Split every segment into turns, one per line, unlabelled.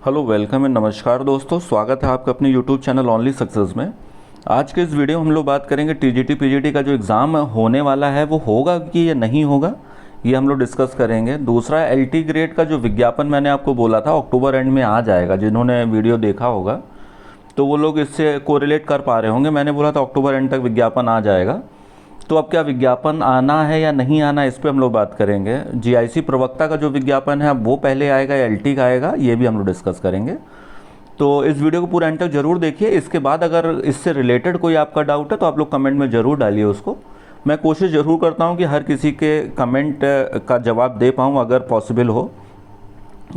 Hello welcome and नमस्कार दोस्तों, स्वागत है आपका अपने यूट्यूब चैनल ओनली सक्सेस में। आज के इस वीडियो में हम लोग बात करेंगे टीजीटी पीजीटी का जो एग्ज़ाम होने वाला है वो होगा कि या नहीं होगा, ये हम लोग डिस्कस करेंगे। दूसरा, एलटी ग्रेड का जो विज्ञापन मैंने आपको बोला था अक्टूबर एंड में आ जाएगा, जिन्होंने वीडियो देखा होगा तो वो लोग इससे कोरिलेट कर पा रहे होंगे। मैंने बोला था अक्टूबर एंड तक विज्ञापन आ जाएगा, तो अब क्या विज्ञापन आना है या नहीं आना, इस पे हम लोग बात करेंगे। जीआईसी प्रवक्ता का जो विज्ञापन है अब वो पहले आएगा या एलटी का आएगा, ये भी हम लोग डिस्कस करेंगे। तो इस वीडियो को पूरा एंड तक जरूर देखिए। इसके बाद अगर इससे रिलेटेड कोई आपका डाउट है तो आप लोग कमेंट में ज़रूर डालिए उसको। मैं कोशिश ज़रूर करता हूँ कि हर किसी के कमेंट का जवाब दे पाऊँ अगर पॉसिबल हो,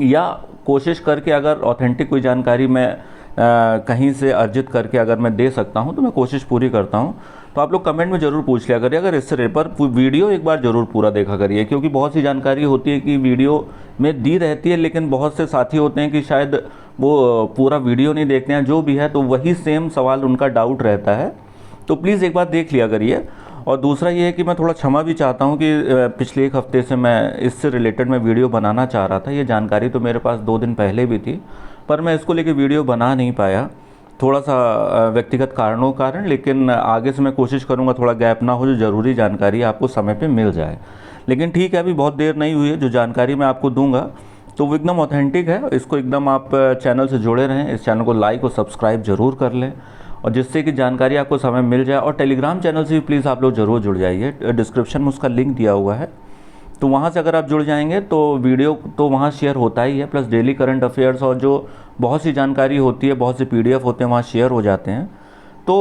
या कोशिश करके अगर ऑथेंटिक कोई जानकारी मैं कहीं से अर्जित करके अगर मैं दे सकता हूं तो मैं कोशिश पूरी करता हूं। तो आप लोग कमेंट में ज़रूर पूछ लिया करिए। अगर इससे पर वीडियो एक बार ज़रूर पूरा देखा करिए, क्योंकि बहुत सी जानकारी होती है कि वीडियो में दी रहती है, लेकिन बहुत से साथी होते हैं कि शायद वो पूरा वीडियो नहीं देखते हैं, जो भी है तो वही सेम सवाल उनका डाउट रहता है। तो प्लीज़ एक बार देख लिया करिए। और दूसरा ये है कि मैं थोड़ा क्षमा भी चाहता हूँ कि पिछले एक हफ्ते से मैं इससे रिलेटेड मैं वीडियो बनाना चाह रहा था। ये जानकारी तो मेरे पास 2 दिन पहले भी थी, पर मैं इसको लेके वीडियो बना नहीं पाया, थोड़ा सा व्यक्तिगत कारणों कारण। लेकिन आगे से मैं कोशिश करूँगा थोड़ा गैप ना हो, जो ज़रूरी जानकारी आपको समय पे मिल जाए। लेकिन ठीक है, अभी बहुत देर नहीं हुई है, जो जानकारी मैं आपको दूंगा तो वो एकदम ऑथेंटिक है। इसको एकदम आप चैनल से जुड़े रहें, इस चैनल को लाइक और सब्सक्राइब ज़रूर कर लें, और जिससे कि जानकारी आपको समय मिल जाए। और टेलीग्राम चैनल से भी प्लीज़ आप लोग ज़रूर जुड़ जाइए, डिस्क्रिप्शन में उसका लिंक दिया हुआ है, तो वहाँ से अगर आप जुड़ जाएंगे तो वीडियो तो वहाँ शेयर होता ही है, प्लस डेली करंट अफेयर्स और जो बहुत सी जानकारी होती है, बहुत से पीडीएफ होते हैं वहाँ शेयर हो जाते हैं। तो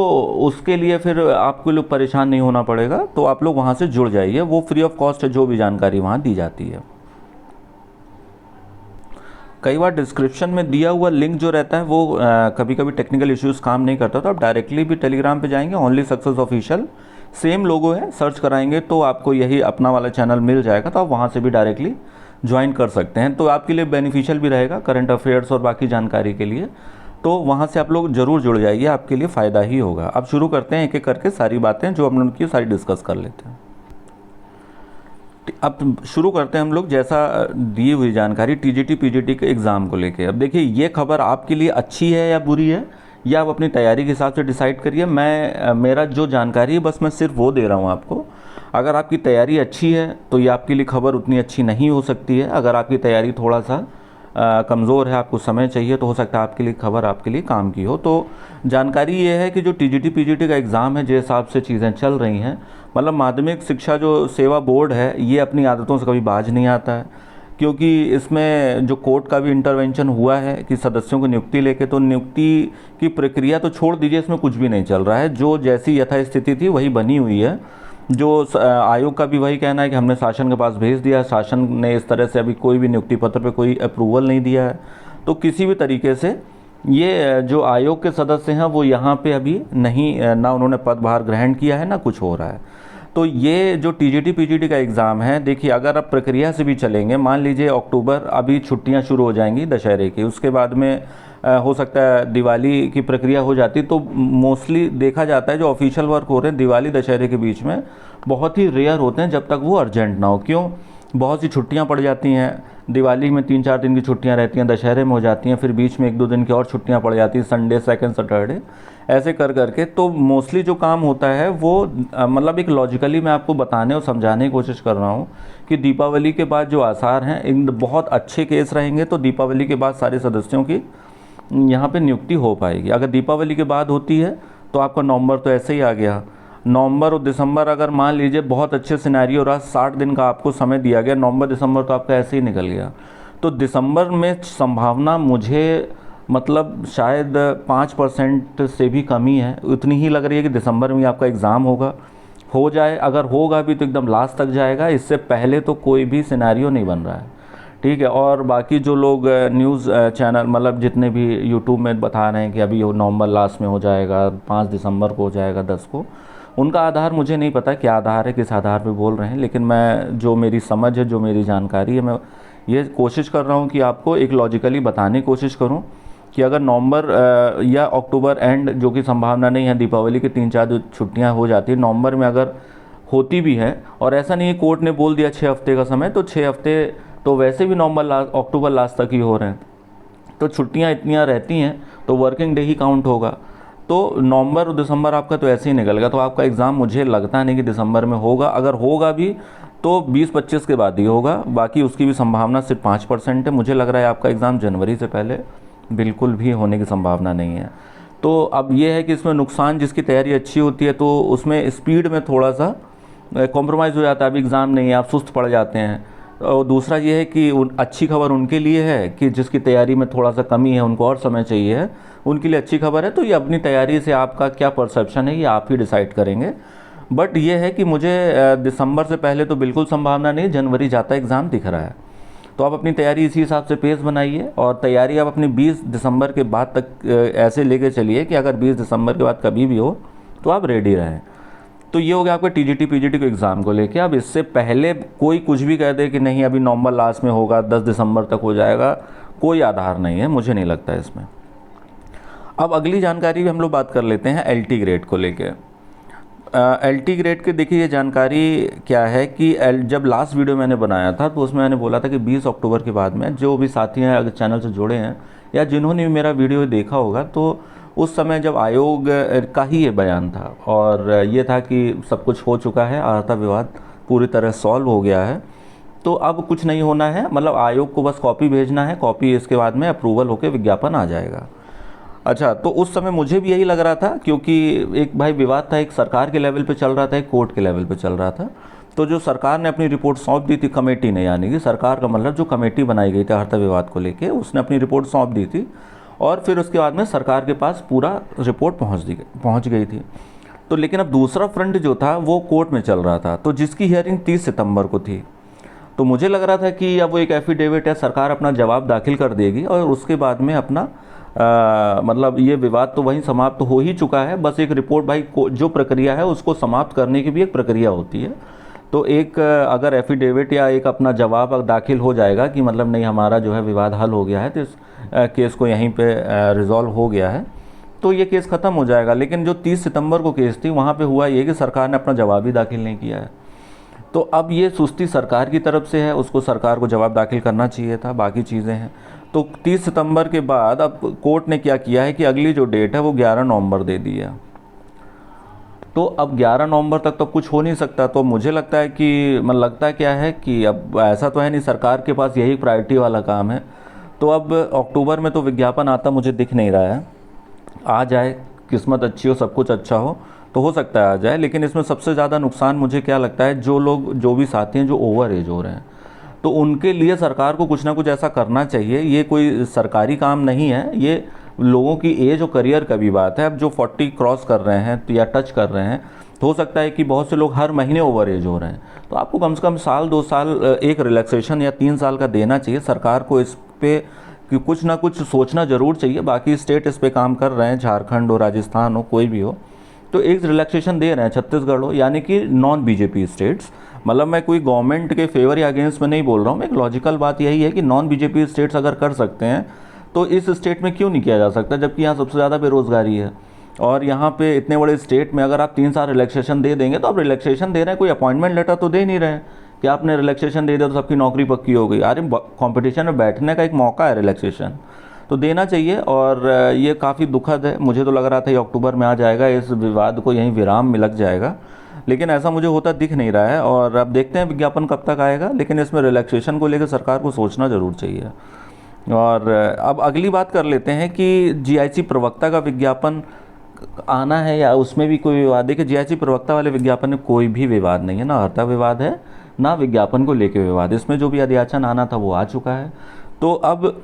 उसके लिए फिर आपको लोग परेशान नहीं होना पड़ेगा, तो आप लोग वहाँ से जुड़ जाइए। वो फ्री ऑफ कॉस्ट है जो भी जानकारी वहाँ दी जाती है। कई बार डिस्क्रिप्शन में दिया हुआ लिंक जो रहता है वो कभी कभी टेक्निकल इश्यूज़ काम नहीं करता, तो आप डायरेक्टली भी टेलीग्राम पे जाएंगे, ओनली सक्सेस ऑफिशियल सेम लोगो है, सर्च कराएंगे तो आपको यही अपना वाला चैनल मिल जाएगा, तो आप वहाँ से भी डायरेक्टली ज्वाइन कर सकते हैं। तो आपके लिए बेनिफिशियल भी रहेगा करंट अफेयर्स और बाकी जानकारी के लिए। तो वहाँ से आप लोग ज़रूर जुड़ जाइए, आपके लिए फ़ायदा ही होगा। अब शुरू करते हैं एक एक करके सारी बातें जो हम उनकी सारी डिस्कस कर लेते हैं। अब शुरू करते हैं हम लोग, जैसा दी हुई जानकारी टीजीटी पीजीटी के एग्ज़ाम को लेके। अब देखिए, ये खबर आपके लिए अच्छी है या बुरी है, या आप अपनी तैयारी के हिसाब से डिसाइड करिए। मेरा जो जानकारी है बस मैं सिर्फ वो दे रहा हूँ आपको। अगर आपकी तैयारी अच्छी है तो ये आपके लिए खबर उतनी अच्छी नहीं हो सकती है। अगर आपकी तैयारी थोड़ा सा कमज़ोर है, आपको समय चाहिए, तो हो सकता है आपके लिए खबर आपके लिए काम की हो। तो जानकारी ये है कि जो टीजीटी पीजीटी का एग्ज़ाम है, जिस हिसाब से चीज़ें चल रही हैं, मतलब माध्यमिक शिक्षा जो सेवा बोर्ड है ये अपनी आदतों से कभी बाज नहीं आता है, क्योंकि इसमें जो कोर्ट का भी इंटरवेंशन हुआ है कि सदस्यों की नियुक्ति लेके, तो नियुक्ति की प्रक्रिया तो छोड़ दीजिए, इसमें कुछ भी नहीं चल रहा है। जो जैसी यथास्थिति थी वही बनी हुई है। जो आयोग का भी वही कहना है कि हमने शासन के पास भेज दिया, शासन ने इस तरह से अभी कोई भी नियुक्ति पत्र पे कोई अप्रूवल नहीं दिया है। तो किसी भी तरीके से ये जो आयोग के सदस्य हैं वो यहाँ पे अभी नहीं, ना उन्होंने पदभार ग्रहण किया है, ना कुछ हो रहा है। तो ये जो टीजीटी पीजीटी का एग्ज़ाम है, देखिए अगर आप प्रक्रिया से भी चलेंगे, मान लीजिए अक्टूबर, अभी छुट्टियां शुरू हो जाएंगी दशहरे की, उसके बाद में हो सकता है दिवाली की प्रक्रिया हो जाती, तो मोस्टली देखा जाता है जो ऑफिशियल वर्क हो रहे हैं दिवाली दशहरे के बीच में बहुत ही रेयर होते हैं, जब तक वो अर्जेंट ना हो। क्यों? बहुत सी छुट्टियां पड़ जाती हैं, दिवाली में 3-4 दिन की छुट्टियां रहती हैं, दशहरे में हो जाती हैं, फिर बीच में 1-2 दिन की और छुट्टियां पड़ जाती हैं, संडे, सेकंड सैटरडे, ऐसे कर करके। तो मोस्टली जो काम होता है वो मतलब एक लॉजिकली मैं आपको बताने और समझाने की कोशिश कर रहा हूँ कि दीपावली के बाद जो आसार हैं, इन बहुत अच्छे केस रहेंगे तो दीपावली के बाद सारे सदस्यों की यहाँ पे नियुक्ति हो पाएगी। अगर दीपावली के बाद होती है तो आपका नवंबर तो ऐसे ही आ गया। नवंबर और दिसंबर अगर मान लीजिए बहुत अच्छे सिनेरियो रहा, 60 दिन का आपको समय दिया गया, नवंबर दिसंबर तो आपका ऐसे ही निकल गया। तो दिसंबर में संभावना मुझे मतलब शायद 5% से भी कमी है, उतनी ही लग रही है कि दिसंबर में आपका एग्ज़ाम हो जाए। अगर होगा भी तो एकदम लास्ट तक जाएगा, इससे पहले तो कोई भी सिनेरियो नहीं बन रहा है, ठीक है। और बाकी जो लोग न्यूज़ चैनल मतलब जितने भी यूट्यूब में बता रहे हैं कि अभी नवंबर लास्ट में हो जाएगा, 5 दिसंबर को हो जाएगा, 10 को, उनका आधार मुझे नहीं पता क्या आधार है, किस आधार पे बोल रहे हैं। लेकिन मैं, जो मेरी समझ है, जो मेरी जानकारी है, मैं ये कोशिश कर रहा हूँ कि आपको एक लॉजिकली बताने की कोशिश करूँ कि अगर नवंबर या अक्टूबर एंड, जो कि संभावना नहीं है, दीपावली की 3-4 छुट्टियाँ हो जाती है, नवंबर में अगर होती भी है, और ऐसा नहीं है कोर्ट ने बोल दिया 6 हफ्ते का समय, तो 6 हफ्ते तो वैसे भी नवंबर लास्ट, अक्टूबर लास्ट तक ही हो रहे हैं। तो छुट्टियां इतनियां रहती हैं तो वर्किंग डे ही काउंट होगा। तो नवंबर और दिसंबर आपका तो ऐसे ही निकलेगा, तो आपका एग्ज़ाम मुझे लगता नहीं कि दिसंबर में होगा। अगर होगा भी तो 20-25 के बाद ही होगा, बाकी उसकी भी संभावना सिर्फ 5% है। मुझे लग रहा है आपका एग्ज़ाम जनवरी से पहले बिल्कुल भी होने की संभावना नहीं है। तो अब ये है कि इसमें नुकसान, जिसकी तैयारी अच्छी होती है तो उसमें स्पीड में थोड़ा सा कॉम्प्रोमाइज़ हो जाता है। अभी एग्ज़ाम नहीं है, आप सुस्त पड़ जाते हैं। और दूसरा ये है कि अच्छी खबर उनके लिए है कि जिसकी तैयारी में थोड़ा सा कमी है, उनको और समय चाहिए है, उनके लिए अच्छी खबर है। तो ये अपनी तैयारी से आपका क्या परसेप्शन है ये आप ही डिसाइड करेंगे। बट ये है कि मुझे दिसंबर से पहले तो बिल्कुल संभावना नहीं, जनवरी जाता एग्ज़ाम दिख रहा है। तो आप अपनी तैयारी इसी हिसाब से पेस बनाइए, और तैयारी आप अपनी 20 दिसंबर के बाद तक ऐसे लेके चलिए कि अगर 20 दिसंबर के बाद कभी भी हो तो आप रेडी रहें। तो ये हो गया आपका टीजीटी पीजीटी के एग्ज़ाम को लेके। अब इससे पहले कोई कुछ भी कह दे कि नहीं अभी नवंबर लास्ट में होगा, 10 दिसंबर तक हो जाएगा, कोई आधार नहीं है, मुझे नहीं लगता इसमें। अब अगली जानकारी भी हम लोग बात कर लेते हैं एलटी ग्रेड को लेके। एलटी ग्रेड के देखिए ये जानकारी क्या है कि जब लास्ट वीडियो मैंने बनाया था तो उसमें मैंने बोला था कि 20 अक्टूबर के बाद में जो भी साथी हैं अगर चैनल से जुड़े हैं या जिन्होंने भी मेरा वीडियो देखा होगा, तो उस समय जब आयोग का ही ये बयान था और ये था कि सब कुछ हो चुका है, अर्हता विवाद पूरी तरह सॉल्व हो गया है, तो अब कुछ नहीं होना है, मतलब आयोग को बस कॉपी भेजना है, कॉपी इसके बाद में अप्रूवल होकर विज्ञापन आ जाएगा। अच्छा, तो उस समय मुझे भी यही लग रहा था, क्योंकि एक भाई विवाद था, एक सरकार के लेवल पे चल रहा था, एक कोर्ट के लेवल पे चल रहा था। तो जो सरकार ने अपनी रिपोर्ट सौंप दी थी, कमेटी ने, यानी कि सरकार का मतलब जो कमेटी बनाई गई थी अर्हता विवाद को लेके, उसने अपनी रिपोर्ट सौंप दी थी और फिर उसके बाद में सरकार के पास पूरा रिपोर्ट पहुँच गई थी। तो लेकिन अब दूसरा फ्रंट जो था वो कोर्ट में चल रहा था, तो जिसकी हियरिंग 30 सितंबर को थी। तो मुझे लग रहा था कि अब वो एक एफिडेविट है, सरकार अपना जवाब दाखिल कर देगी और उसके बाद में अपना मतलब ये विवाद तो वहीं समाप्त हो ही चुका है। बस एक रिपोर्ट, भाई जो प्रक्रिया है उसको समाप्त करने की भी एक प्रक्रिया होती है। तो एक अगर एफिडेविट या एक अपना जवाब दाखिल हो जाएगा कि मतलब नहीं हमारा जो है विवाद हल हो गया है, तो इस केस को यहीं पे रिजॉल्व हो गया है, तो ये केस ख़त्म हो जाएगा। लेकिन जो 30 सितंबर को केस थी वहाँ पे हुआ ये कि सरकार ने अपना जवाब ही दाखिल नहीं किया है। तो अब ये सुस्ती सरकार की तरफ से है, उसको सरकार को जवाब दाखिल करना चाहिए था, बाकी चीज़ें हैं। तो 30 सितंबर के बाद अब कोर्ट ने क्या किया है कि अगली जो डेट है वो 11 नवंबर दे दी है। तो अब 11 नवंबर तक तो कुछ हो नहीं सकता। तो मुझे लगता है कि मतलब लगता है क्या है कि अब ऐसा तो है नहीं, सरकार के पास यही प्रायोरिटी वाला काम है। तो अब अक्टूबर में तो विज्ञापन आता मुझे दिख नहीं रहा है। आ जाए, किस्मत अच्छी हो, सब कुछ अच्छा हो सकता है आ जाए। लेकिन इसमें सबसे ज़्यादा नुकसान मुझे क्या लगता है, जो लोग जो भी साथी हैं जो ओवर एज हो रहे हैं, तो उनके लिए सरकार को कुछ ना कुछ ऐसा करना चाहिए। ये कोई सरकारी काम नहीं है, ये लोगों की एज और करियर का भी बात है। अब जो 40 क्रॉस कर रहे हैं या टच कर रहे हैं, तो हो सकता है कि बहुत से लोग हर महीने ओवर एज हो रहे हैं, तो आपको कम से कम साल 2 साल एक रिलैक्सेशन या 3 साल का देना चाहिए। सरकार को इस पे कि कुछ ना कुछ सोचना ज़रूर चाहिए। बाकी स्टेट इस पे काम कर रहे हैं, झारखंड हो, राजस्थान हो, कोई भी हो, तो एक रिलैक्सेशन दे रहे हैं, छत्तीसगढ़ हो, यानी कि नॉन बीजेपी स्टेट्स। मतलब मैं कोई गवर्नमेंट के फेवर या अगेंस्ट में नहीं बोल रहा हूँ, एक लॉजिकल बात यही है कि नॉन बीजेपी स्टेट्स अगर कर सकते हैं तो इस स्टेट में क्यों नहीं किया जा सकता, जबकि यहाँ सबसे ज़्यादा बेरोज़गारी है। और यहाँ पे इतने बड़े स्टेट में अगर आप 3 साल रिलैक्सेशन दे देंगे, तो आप रिलैक्सेशन दे रहे हैं, कोई अपॉइंटमेंट लेटर तो दे नहीं रहे हैं कि आपने रिलैक्सेशन दे दिया तो सबकी नौकरी पक्की हो गई। अरे कॉम्पिटिशन में बैठने का एक मौका है, रिलैक्सेशन तो देना चाहिए। और ये काफ़ी दुखद है, मुझे तो लग रहा था ये अक्टूबर में आ जाएगा, इस विवाद को यहीं विराम में लग जाएगा, लेकिन ऐसा मुझे होता दिख नहीं रहा है। और अब देखते हैं विज्ञापन कब तक आएगा, लेकिन इसमें रिलैक्सेशन को लेकर सरकार को सोचना ज़रूर चाहिए। और अब अगली बात कर लेते हैं कि जीआईसी प्रवक्ता का विज्ञापन आना है या उसमें भी कोई विवाद। देखिए, जीआईसी प्रवक्ता वाले विज्ञापन में कोई भी विवाद नहीं है, ना अर्हता विवाद है ना विज्ञापन को लेकर विवाद। इसमें जो भी अध्याचन आना था वो आ चुका है। तो अब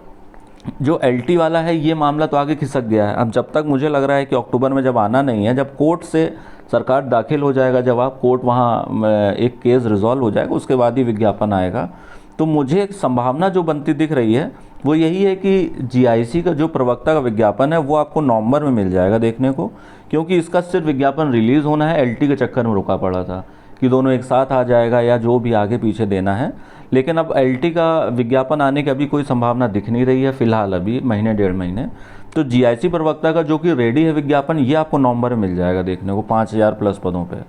जो एलटी वाला है ये मामला तो आगे खिसक गया है। अब जब तक मुझे लग रहा है कि अक्टूबर में जब आना नहीं है, जब कोर्ट से सरकार दाखिल हो जाएगा जवाब, कोर्ट वहाँ एक केस रिजॉल्व हो जाएगा, उसके बाद ही विज्ञापन आएगा। तो मुझे एक संभावना जो बनती दिख रही है वो यही है कि जीआईसी का जो प्रवक्ता का विज्ञापन है वो आपको नवंबर में मिल जाएगा देखने को, क्योंकि इसका सिर्फ विज्ञापन रिलीज़ होना है, एलटी के चक्कर में रुका पड़ा था कि दोनों एक साथ आ जाएगा या जो भी आगे पीछे देना है। लेकिन अब एलटी का विज्ञापन आने की अभी कोई संभावना दिख नहीं रही है फिलहाल, अभी महीने 1.5 महीने। तो जीआईसी प्रवक्ता का जो कि रेडी है विज्ञापन, ये आपको नवंबर में मिल जाएगा देखने को 5000 प्लस पदों पे।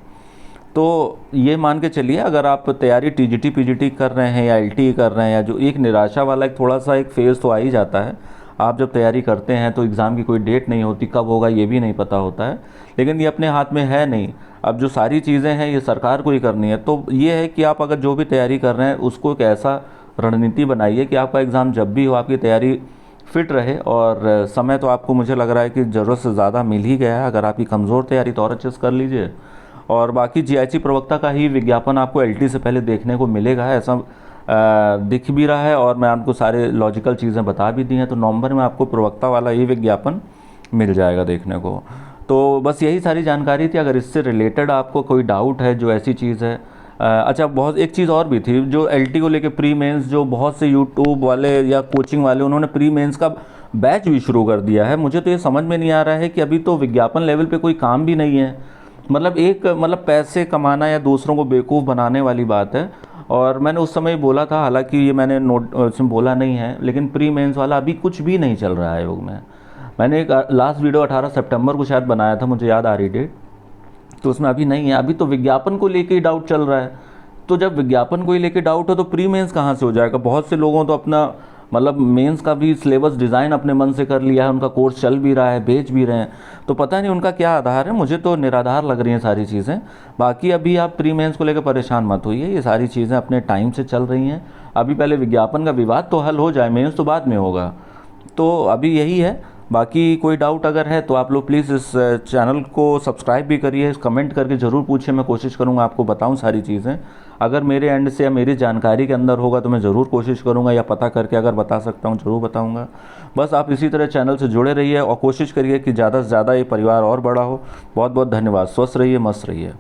तो ये मान के चलिए, अगर आप तैयारी टीजीटी पीजीटी कर रहे हैं या एलटी कर रहे हैं, या जो एक निराशा वाला एक थोड़ा सा एक फेज़ तो आ ही जाता है। आप जब तैयारी करते हैं तो एग्ज़ाम की कोई डेट नहीं होती, कब होगा ये भी नहीं पता होता है, लेकिन ये अपने हाथ में है नहीं। अब जो सारी चीज़ें हैं ये सरकार को ही करनी है। तो ये है कि आप अगर जो भी तैयारी कर रहे हैं उसको एक ऐसा रणनीति बनाइए कि आपका एग्ज़ाम जब भी हो आपकी तैयारी फिट रहे। और समय तो आपको मुझे लग रहा है कि ज़रूरत से ज़्यादा मिल ही गया है। अगर आपकी कमज़ोर तैयारी तो और अच्छे से कर लीजिए। और बाकी जीआईसी प्रवक्ता का ही विज्ञापन आपको एलटी से पहले देखने को मिलेगा, ऐसा दिख भी रहा है, और मैं आपको सारे लॉजिकल चीज़ें बता भी दी हैं। तो नवंबर में आपको प्रवक्ता वाला ही विज्ञापन मिल जाएगा देखने को। तो बस यही सारी जानकारी थी। अगर इससे रिलेटेड आपको कोई डाउट है, जो ऐसी चीज़ है, अच्छा बहुत एक चीज़ और भी थी जो एलटी को लेके, प्री मेंस, जो बहुत से यूट्यूब वाले या कोचिंग वाले उन्होंने प्री मेंस का बैच भी शुरू कर दिया है। मुझे तो ये समझ में नहीं आ रहा है कि अभी तो विज्ञापन लेवल पे कोई काम भी नहीं है। मतलब पैसे कमाना या दूसरों को बेवकूफ़ बनाने वाली बात है। और मैंने उस समय बोला था, हालांकि ये मैंने नोट उसमें बोला नहीं है, लेकिन प्री मेंस वाला अभी कुछ भी नहीं चल रहा है योग में। मैंने एक लास्ट वीडियो 18 सितंबर को शायद बनाया था, मुझे याद आ रही डेट, तो उसमें अभी नहीं है। अभी तो विज्ञापन को लेके ही डाउट चल रहा है। तो जब विज्ञापन को ही लेके डाउट हो तो प्री मेंस कहाँ से हो जाएगा? बहुत से लोगों तो अपना मेंस का भी सिलेबस डिज़ाइन अपने मन से कर लिया है, उनका कोर्स चल भी रहा है, बेच भी रहे हैं। तो पता नहीं उनका क्या आधार है, मुझे तो निराधार लग रही हैं सारी चीज़ें। बाकी अभी आप प्री मेंस को लेकर परेशान मत होइए, ये सारी चीज़ें अपने टाइम से चल रही हैं। अभी पहले विज्ञापन का विवाद तो हल हो जाए, मेंस तो बाद में होगा। तो अभी यही है। बाकी कोई डाउट अगर है तो आप लोग प्लीज़ इस चैनल को सब्सक्राइब भी करिए, कमेंट करके ज़रूर पूछिए, मैं कोशिश करूँगा आपको बताऊँ सारी चीज़ें। अगर मेरे एंड से या मेरी जानकारी के अंदर होगा तो मैं ज़रूर कोशिश करूँगा, या पता करके अगर बता सकता हूँ ज़रूर बताऊँगा। बस आप इसी तरह चैनल से जुड़े रहिए और कोशिश करिए कि ज़्यादा से ज़्यादा ये परिवार और बड़ा हो। बहुत बहुत धन्यवाद। स्वस्थ रहिए, मस्त रहिए।